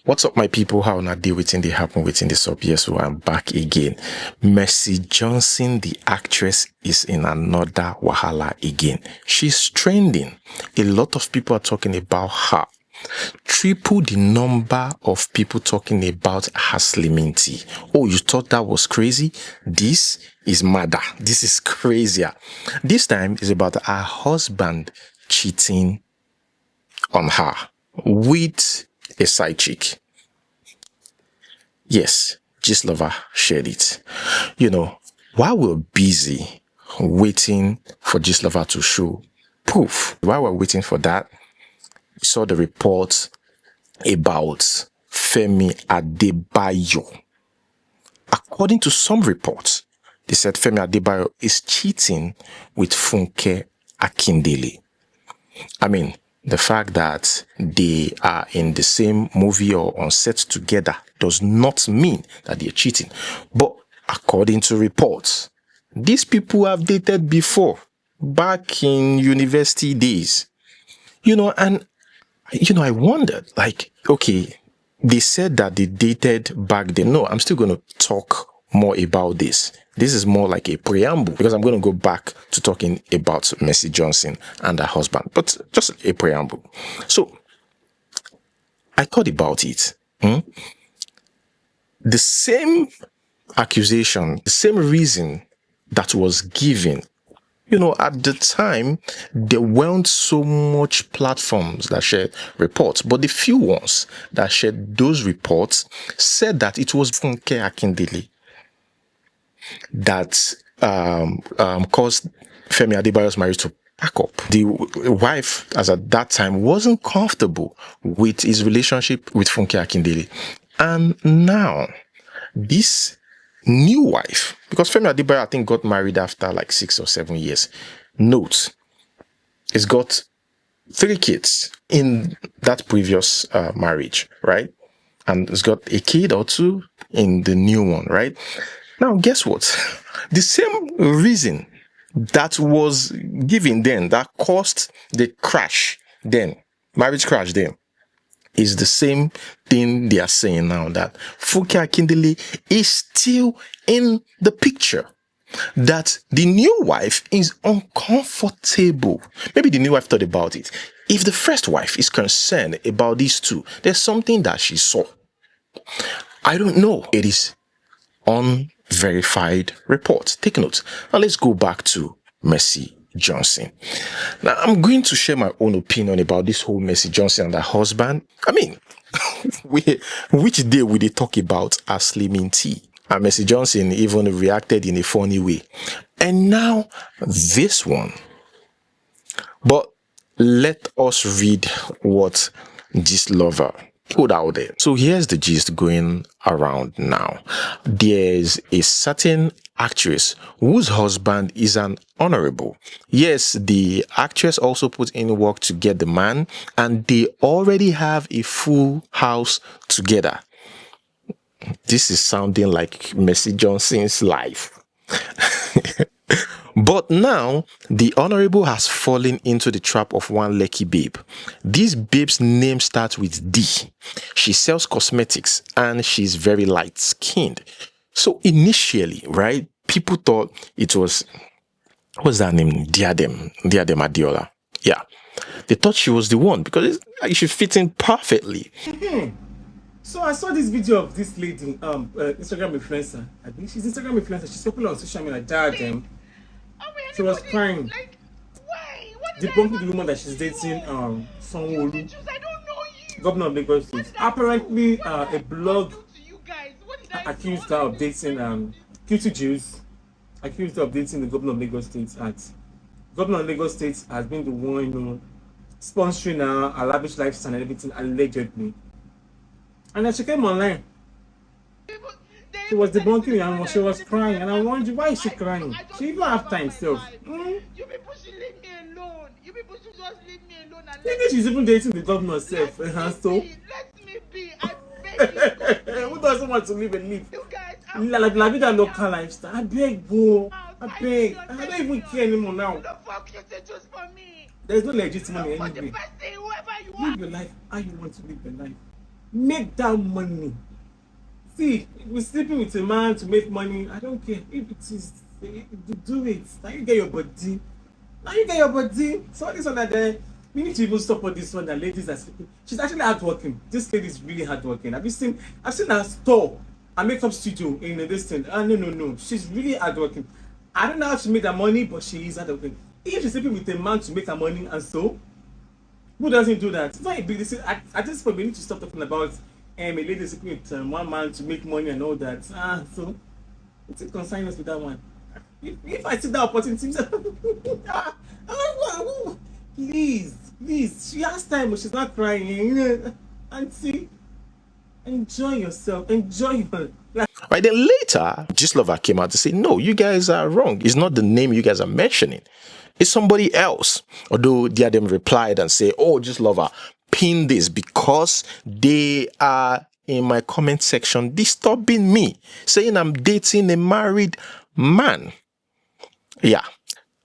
What's up, my people? How na dey waiting they happen waiting this up? Yes, so I'm back again. Mercy Johnson, the actress, is in another wahala again. She's trending. A lot of people are talking about her. Triple the number of people talking about her slimming tea. Oh, you thought that was crazy? This is madder. This is crazier. This time is about her husband cheating on her with a side chick. Yes, Gist Lover shared it. You know, while we're busy waiting for Gist Lover to show proof, while we're waiting for that, we saw the report about Femi Adebayo. According to some reports, they said Femi Adebayo is cheating with Funke Akindele. I mean, the fact that they are in the same movie or on set together does not mean that they're cheating. But according to reports, these people have dated before, back in university days. I wondered, like, okay, they said that they dated back then. No, I'm still going to talk more about this. This is more like a preamble because I'm going to go back to talking about Mercy Johnson and her husband, but just a preamble. So I thought about it. The same accusation, the same reason that was given, at the time, there weren't so much platforms that shared reports, but the few ones that shared those reports said that it was Funke Akindele that caused Femi Adebayo's marriage to pack up. The wife, as at that time, wasn't comfortable with his relationship with Funke Akindele. And now, this new wife, because Femi Adebayo, I think, got married after like 6 or 7 years. Note, he's got 3 kids in that previous marriage, right? And he's got a kid or 2 in the new one, right? Now, guess what? The same reason that was given then, that caused the crash then, marriage crash then, is the same thing they are saying now, that Funke Akindele is still in the picture. That the new wife is uncomfortable. Maybe the new wife thought about it. If the first wife is concerned about these two, there's something that she saw. I don't know. It is unverified report. Take note. Now let's go back to Mercy Johnson. Now I'm going to share my own opinion about this whole Mercy Johnson and her husband. I mean, which day will they talk about her slimming tea? And Mercy Johnson even reacted in a funny way. And now this one. But let us read what Gist Lover put out there. So here's the gist going around now. There's a certain actress whose husband is an honorable. Yes, the actress also put in work to get the man, and they already have a full house together. This is sounding like Mercy Johnson's life. But now, the honorable has fallen into the trap of one lucky babe. This babe's name starts with D. She sells cosmetics and she's very light-skinned. So initially, right, people thought it was, what's that name? Diadem Adiola. Yeah. They thought she was the one because she fit in perfectly. So I saw this video of this lady, Instagram influencer. I think she's Instagram influencer. She's popular on social media. Diadem. She was crying. Like, why? What Debunking the woman that she's dating, Sanwo-Olu, governor of Lagos State. Apparently, a blog accused her of dating Q2 Jews. Accused her of dating the governor of Lagos State. And governor of Lagos State has been the one, sponsoring her lavish lifestyle and everything, allegedly. And then she came online. She was debunking and she was crying, and I wondered, why is she crying? She even have time self. You people should leave me alone. You people should just leave me alone. And I think she's even dating the governor herself. So let me be. I beg you. Who doesn't want to live and live? You guys, Like la vida local lifestyle. I beg, bro. I beg. I don't even care anymore now. the fuck you say just for me. There's no legitimacy For the anyway. best thing, whoever you Live are. your life how you want to live your life. Make that money. See, if you're sleeping with a man to make money, I don't care. If it is, do it. Now you get your body. Now you get your body. So this one that we need to even stop all this one that ladies are sleeping. She's actually hardworking. This lady is really hardworking. I've seen her store, a makeup studio in this thing. No. She's really hardworking. I don't know how she made her money, but she is hardworking. If she's sleeping with a man to make her money, and so who doesn't do that? It's not a big deal. At this point, we need to stop talking about a lady sleeping with one man to make money and all that. So what's it concern us with that one? If I see that opportunity, please. She has time, but she's not crying. Auntie, enjoy yourself. Enjoy your life. Right, then later, Gislova came out to say, no, you guys are wrong. It's not the name you guys are mentioning. It's somebody else. Although the Adam replied and say, oh, Gislova, pin this because they are in my comment section disturbing me, saying I'm dating a married man. Yeah.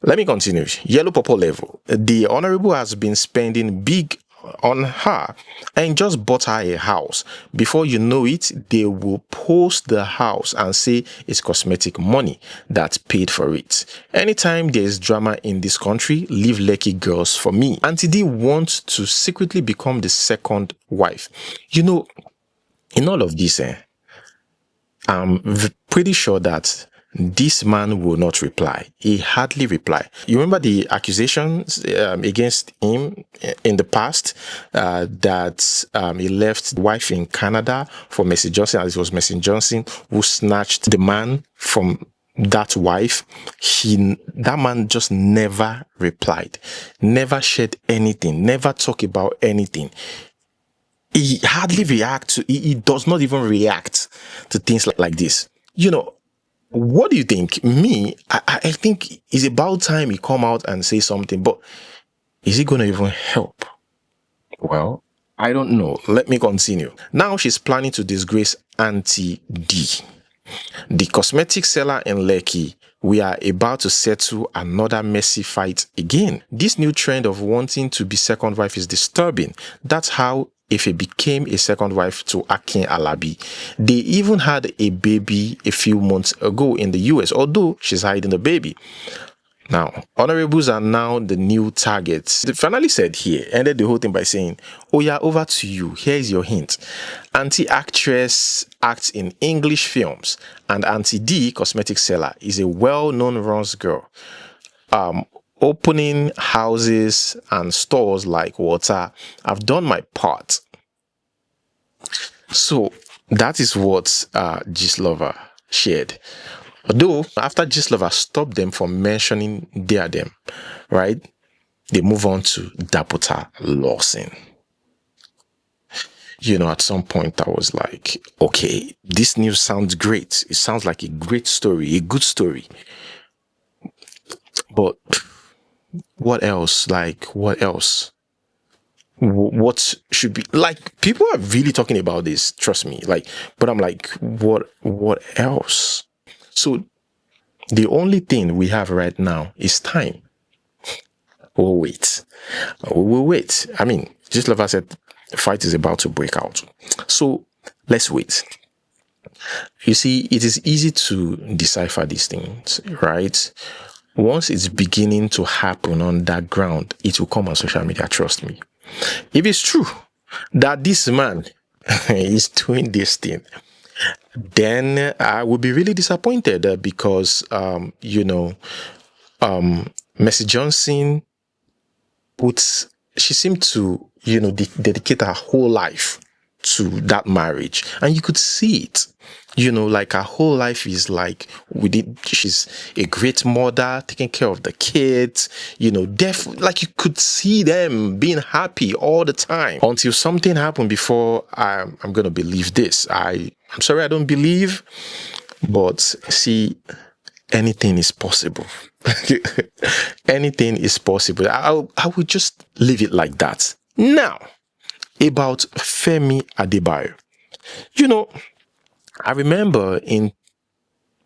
Let me continue. Yellow purple level. The Honorable has been spending big on her and just bought her a house. Before you know it, they will post the house and say it's cosmetic money that paid for it. Anytime there is drama in this country, leave Lekki girls for me. Auntie D wants to secretly become the second wife. You know, in all of this, I'm pretty sure that this man will not reply. He hardly reply. You remember the accusations against him in the past that he left the wife in Canada for Mercy Johnson, as it was Mercy Johnson who snatched the man from that wife. That man just never replied, never shared anything, never talked about anything. He hardly reacts. He does not even react to things like this. You know, what do you think? I think it's about time he come out and say something, but is he going to even help? Well, I don't know. Let me continue. Now she's planning to disgrace Auntie D. The cosmetic seller in Lekki. We are about to settle another messy fight again. This new trend of wanting to be second wife is disturbing. That's how Ife became a second wife to Akin Alabi. They even had a baby a few months ago in the US, although she's hiding the baby. Now, honorables are now the new targets. They finally said here, ended the whole thing by saying, oh yeah, over to you. Here's your hint. Auntie actress acts in English films, and Auntie D, cosmetic seller, is a well-known runs girl. Opening houses and stores like water. I've done my part. So that is what Gislova shared. Although after Gislova stopped them from mentioning them, right? They move on to Dabota Lawson. You know, at some point I was like, okay, this news sounds great. It sounds like a great story, a good story. But what else? Like, what else? What should be, like, people are really talking about this, trust me. Like, but I'm like, what else? So the only thing we have right now is time. We'll wait. We'll wait. I mean, just like I said, the fight is about to break out. So let's wait. You see, it is easy to decipher these things, right? Once it's beginning to happen on that ground, it will come on social media, trust me. If it's true that this man is doing this thing, then I will be really disappointed because, Mercy Johnson she seemed to, dedicate her whole life to that marriage. And you could see it. Like her whole life is like, she's a great mother, taking care of the kids, like you could see them being happy all the time until something happened before I'm going to believe this. I'm sorry, I don't believe, but see, anything is possible. Anything is possible. I would just leave it like that. Now, about Femi Adebayo. I remember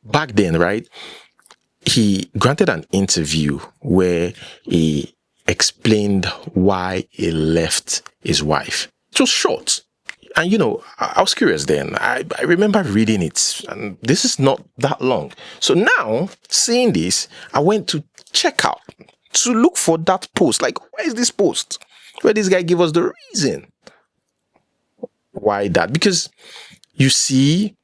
back then, right? He granted an interview where he explained why he left his wife. It was short. And I was curious then. I remember reading it, and this is not that long. So now, seeing this, I went to check out to look for that post. Like, where is this post? Where this guy give us the reason why that? Because you see,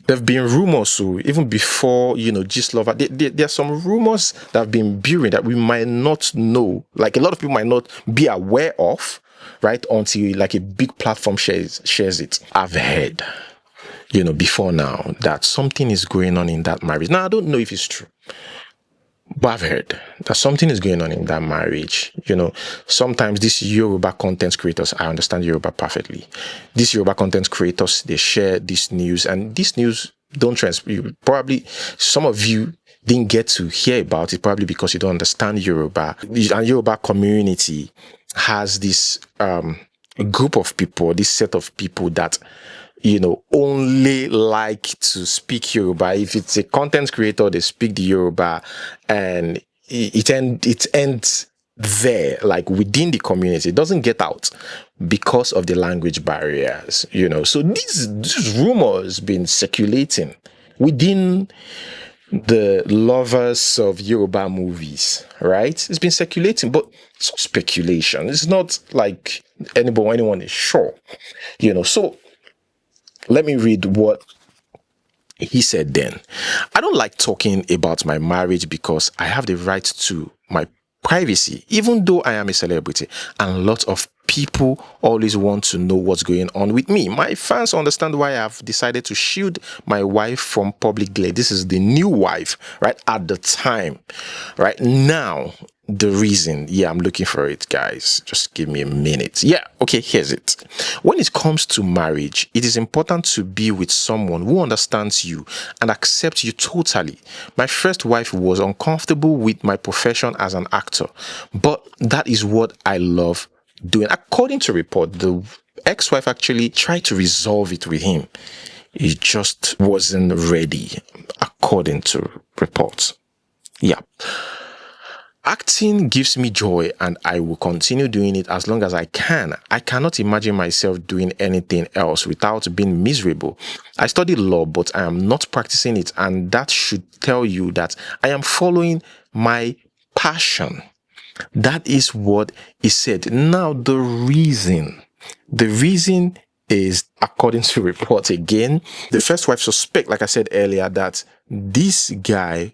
there have been rumors, so even before, Gistlover, there are some rumors that have been brewing that we might not know, like a lot of people might not be aware of, right? Until like a big platform shares it. I've heard, before now that something is going on in that marriage. Now, I don't know if it's true, but I've heard that something is going on in that marriage. Sometimes these Yoruba content creators, I understand Yoruba perfectly. These Yoruba content creators, they share this news, and this news don't probably some of you didn't get to hear about it, probably because you don't understand Yoruba. And Yoruba community has this group of people, this set of people that only like to speak Yoruba. If it's a content creator, they speak the Yoruba, and it ends there, like within the community. It doesn't get out because of the language barriers, So these rumors been circulating within the lovers of Yoruba movies, right? It's been circulating, but it's not speculation. It's not like anyone is sure, So let me read what he said then. I don't like talking about my marriage because I have the right to my privacy, even though I am a celebrity, and a lot of people always want to know what's going on with me. My fans understand why I've decided to shield my wife from public glare. This is the new wife, right? At the time, right now, the reason. Yeah, I'm looking for it, guys. Just give me a minute. Yeah, okay, here's it. When it comes to marriage, it is important to be with someone who understands you and accepts you totally. My first wife was uncomfortable with my profession as an actor, but that is what I love doing. According to report, the ex-wife actually tried to resolve it with him. He just wasn't ready, according to reports. Yeah. Acting gives me joy, and I will continue doing it as long as I can. I cannot imagine myself doing anything else without being miserable. I studied law, but I am not practicing it, and that should tell you that I am following my passion. That is what he said. Now, the reason is, according to report again, the first wife suspect, like I said earlier, that this guy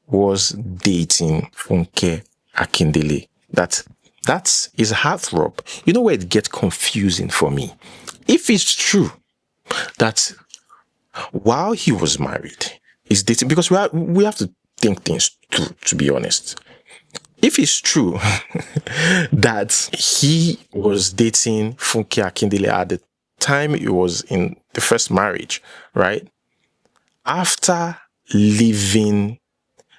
was dating Funke Akindele. That's his heartthrob. You know where it gets confusing for me? If it's true that while he was married, he's dating, because we have to think things through, to be honest. If it's true that he was dating Funke Akindele at the time he was in the first marriage, right? After leaving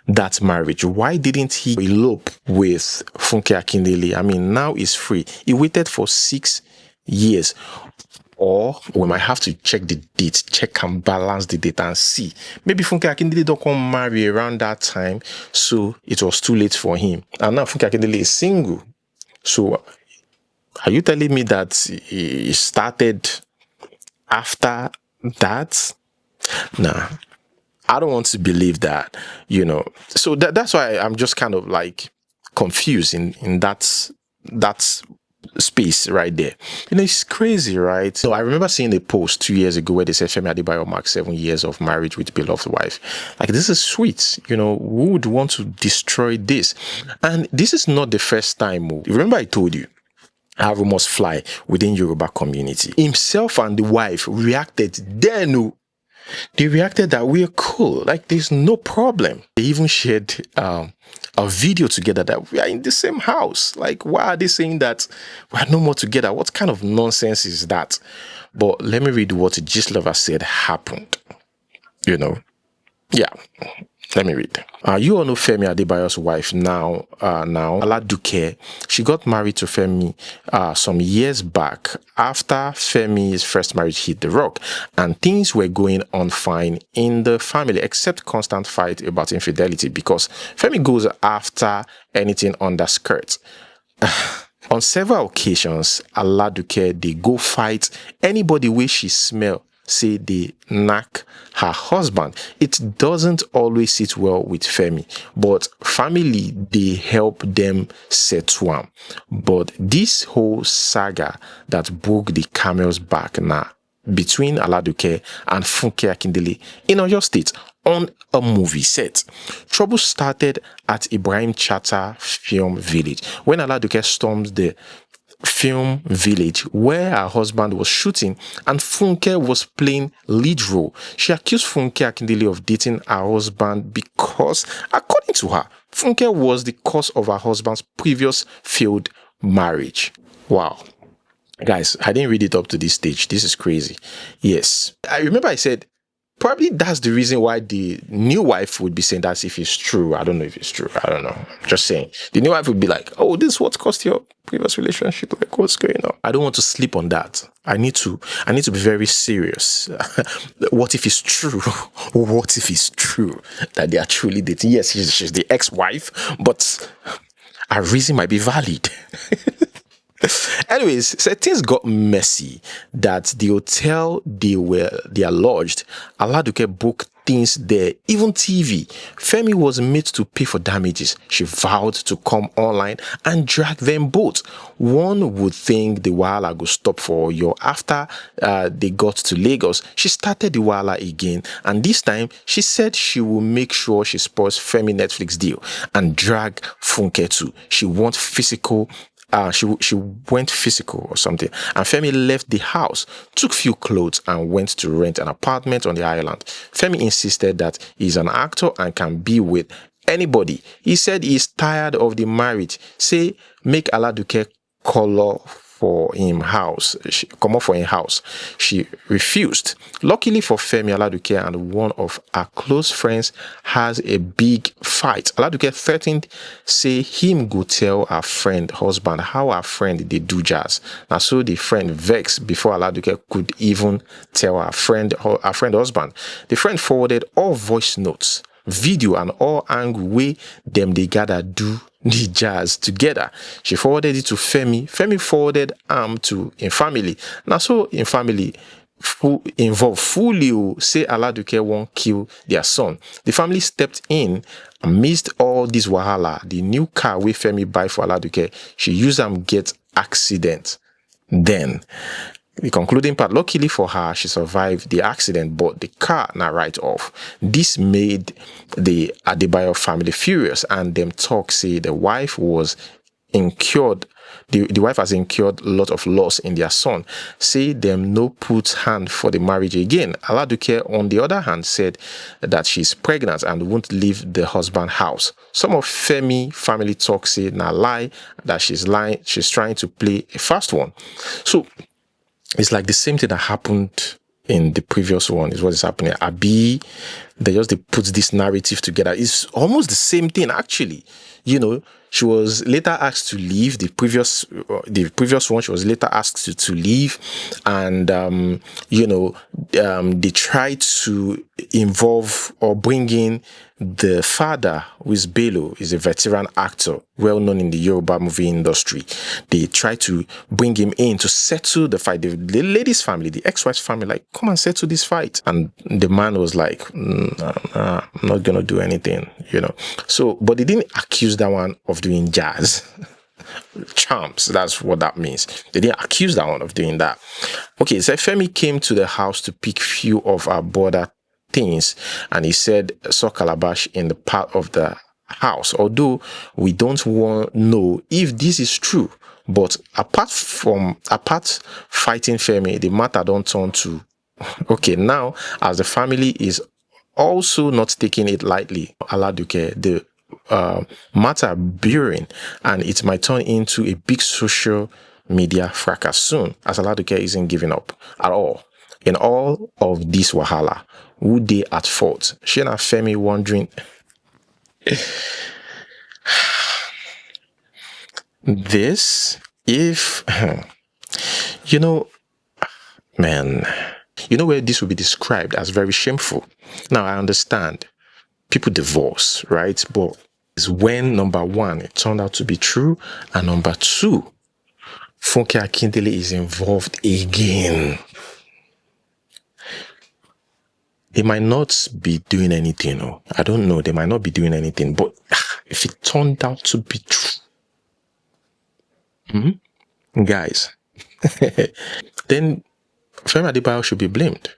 that marriage, why didn't he elope with Funke Akindele? I mean, now he's free. He waited for 6 years. Or we might have to check the date, check and balance the date and see. Maybe Funke Akindele don't come marry around that time, so it was too late for him. And now Funke Akindele is single. So are you telling me that he started after that? Nah, I don't want to believe that, So that's why I'm just kind of like confused in that space right there. It's crazy, right? So I remember seeing a post 2 years ago where they said Femi Adebayo marked 7 years of marriage with beloved wife. Like, this is sweet. Who would want to destroy this? And this is not the first time. Remember I told you how rumors fly within Yoruba community. Himself and the wife reacted then. They reacted that we're cool, like there's no problem. They even shared a video together that we are in the same house. Like, why are they saying that we're no more together? What kind of nonsense is that? But let me read what Gistlover said happened. Yeah. Let me read. You all know Femi Adebayo's wife now Aladuke. She got married to Femi some years back after Femi's first marriage hit the rock, and things were going on fine in the family, except constant fight about infidelity because Femi goes after anything under skirt. On several occasions, Aladuke they go fight anybody where she smell say they knack her husband. It doesn't always sit well with Femi, but family they help them settle am. But this whole saga that broke the camel's back now between Aladuke and Funke Akindele in Oyo State on a movie set. Trouble started at Ibrahim Chatta Film Village when Aladuke stormed the film village where her husband was shooting and Funke was playing lead role. She accused Funke Akindele of dating her husband because, according to her, Funke was the cause of her husband's previous failed marriage. Wow. Guys, I didn't read it up to this stage. This is crazy. Yes. I remember I said, probably that's the reason why the new wife would be saying that if it's true. I don't know if it's true. I don't know. Just saying. The new wife would be like, oh, this is what caused your previous relationship. Like, what's going on? I don't want to sleep on that. I need to be very serious. What if it's true? What if it's true that they are truly dating? Yes, she's the ex-wife, but her reason might be valid. Anyways, so things got messy that the hotel they are lodged, Aladuke booked things there, even TV. Femi was made to pay for damages. She vowed to come online and drag them both. One would think the wahala go stop for Oyo after they got to Lagos. She started the wahala again, and this time she said she will make sure she spoils Femi Netflix deal and drag Funke too. She wants physical. She went physical or something, and Femi left the house, took few clothes, and went to rent an apartment on the island. Femi insisted that he's an actor and can be with anybody. He said he's tired of the marriage. Say make Aladuke color for him house. Come up for him house. She refused. Luckily for Femi, Aladuke and one of her close friends has a big fight. Aladuke threatened, say him go tell her friend husband how her friend they do jazz. Now so the friend vexed before Aladuke could even tell her friend husband. The friend forwarded all voice notes, video and all angle way them they gather do the jazz together. She forwarded it to Femi. Femi forwarded to in family. Now so in family involved fully say Aladuke won't kill their son. The family stepped in amidst all this wahala. The new car we Femi buy for Aladuke, she used them get accident. Then the concluding part, luckily for her, she survived the accident, but the car now right off. This made the Adebayo family furious, and them talk say the wife was incurred. The wife has incurred a lot of loss in their son. Say them no put hand for the marriage again. Aladuke, on the other hand, said that she's pregnant and won't leave the husband house. Some of Femi family talk say na lie, that she's lying. She's trying to play a fast one. So it's like the same thing that happened in the previous one is what is happening. Abi, they put this narrative together. It's almost the same thing, actually. You know, she was later asked to leave. The previous one, she was later asked to leave, and they tried to involve or bring in the father, who is Bello, is a veteran actor, well known in the Yoruba movie industry. They tried to bring him in to settle the fight. The lady's family, the ex-wife's family, like, come and settle this fight. And the man was like, I'm not gonna do anything, So, but they didn't accuse that one of doing jazz. Charms, that's what that means. They didn't accuse that one of doing that. Okay, so Femi came to the house to pick few of our border things, and he said saw calabash in the part of the house, although we don't know if this is true. But apart fighting Femi, the matter don't turn to okay now, as the family is also not taking it lightly. Aladuke, the matter brewing, and it might turn into a big social media fracas soon, as Aladuke isn't giving up at all. In all of this wahala, who they at fault? She and Femi wondering this, if man, where this will be described as very shameful. Now I understand people divorce, right? But it's when number one, it turned out to be true, and number two, Funke Akindele is involved again. They might not be doing anything. Or I don't know. They might not be doing anything. But if it turned out to be true, guys, then Femi Adebayo should be blamed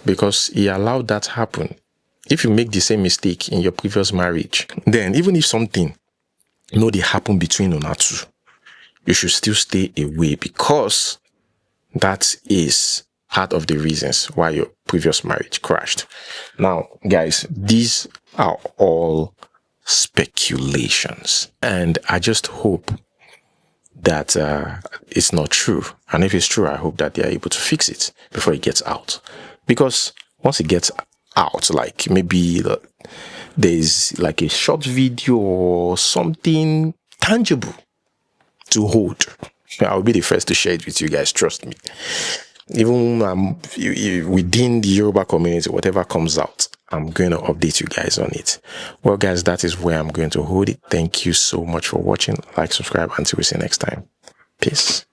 because he allowed that happen. If you make the same mistake in your previous marriage, then even if something they happen between una two, you should still stay away because that is part of the reasons why your previous marriage crashed. Now, guys, these are all speculations, and I just hope that it's not true. And if it's true, I hope that they are able to fix it before it gets out. Because once it gets out, like maybe there's like a short video or something tangible to hold, I'll be the first to share it with you guys. Trust me. Even within the Yoruba community, whatever comes out, I'm going to update you guys on it. Well, guys, that is where I'm going to hold it. Thank you so much for watching. Like, subscribe. Until we see you next time. Peace.